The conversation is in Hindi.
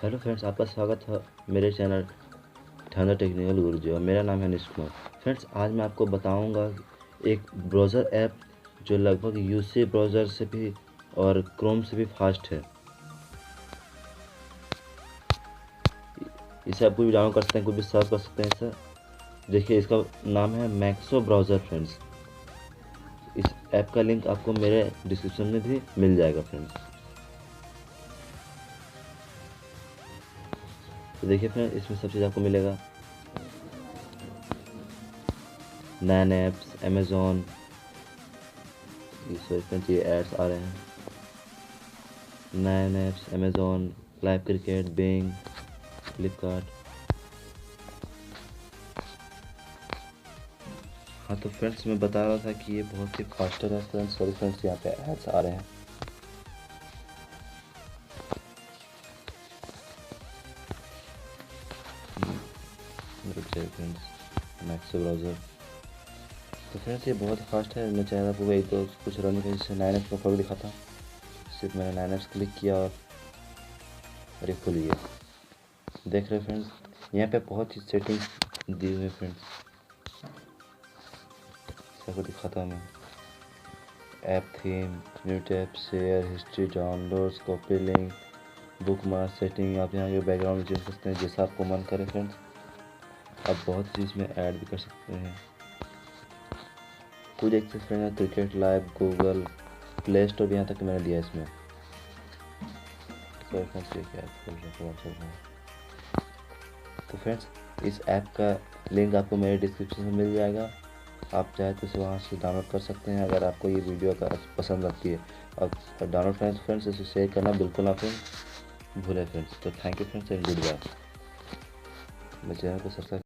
हेलो फ्रेंड्स, आपका स्वागत है मेरे चैनल ठाना टेक्निकल गुरुजी और मेरा नाम है निश कुमार। फ्रेंड्स, आज मैं आपको बताऊंगा एक ब्राउज़र ऐप जो लगभग यूसी ब्राउज़र से भी और क्रोम से भी फास्ट है। इसे आप कोई भी डाउनलोड कर सकते हैं, कोई भी सर्च कर सकते हैं। इसे देखिए, इसका नाम है मैक्सो ब्राउज़र। फ्रेंड्स, इस ऐप का लिंक आपको मेरे डिस्क्रिप्शन में भी मिल जाएगा। फ्रेंड्स, तो देखिए फ्रेंड्स, इसमें सब चीज़ आपको मिलेगा। 9 ऐप्स, अमेज़ॉन, फ्रेंड्स ये एड्स आ रहे हैं। 9 apps, Amazon, live cricket, Bing, Flipkart. हाँ, तो फ्रेंड्स मैं बता रहा था कि ये बहुत ही फास्टर है। फ्रेंड्स सॉरी फ्रेंड्स, यहाँ पे एड्स आ रहे हैं। रुक जाइए फ्रेंड्स, मैक्सो ब्राउज़र। तो फ्रेंड्स ये बहुत फास्ट है। मैं चाह रहा था एक तो कुछ रन करके जिससे 9 ऐप्स का फर्क दिखा था। सिर्फ मैंने 9 ऐप्स क्लिक किया और ये खुल गया। देख रहे फ्रेंड्स, यहाँ पे बहुत ही सेटिंग्स दी हुई है। फ्रेंड्स सबको दिखाता हूँ मैं। App theme, new tab, share, history, downloads, copy link, book mark, setting. आप यहाँ के बैकग्राउंड चेंज कर सकते हैं जैसा आपको मन करे। फ्रेंड्स आप बहुत चीज़ में ऐड भी कर सकते हैं। कुछ access friend cricket live, Google Play Store भी यहाँ तक मैंने दिया इसमें। तो फ्रेंड्स ये क्या खोल रहा है। तो फ्रेंड्स इस ऐप का लिंक आपको मेरे डिस्क्रिप्शन में मिल जाएगा। आप चाहे तो इसे वहाँ से डाउनलोड कर सकते हैं अगर आपको ये वीडियो का पसंद लगती है। अब डाउनलोड करें तो फ्रेंड्स इसे शेयर करना बिल्कुल ना फ्रेंड्स भूलें। फ्रेंड्स तो thank you friends and good bye. मेरे चैनल को सब्सक्राइब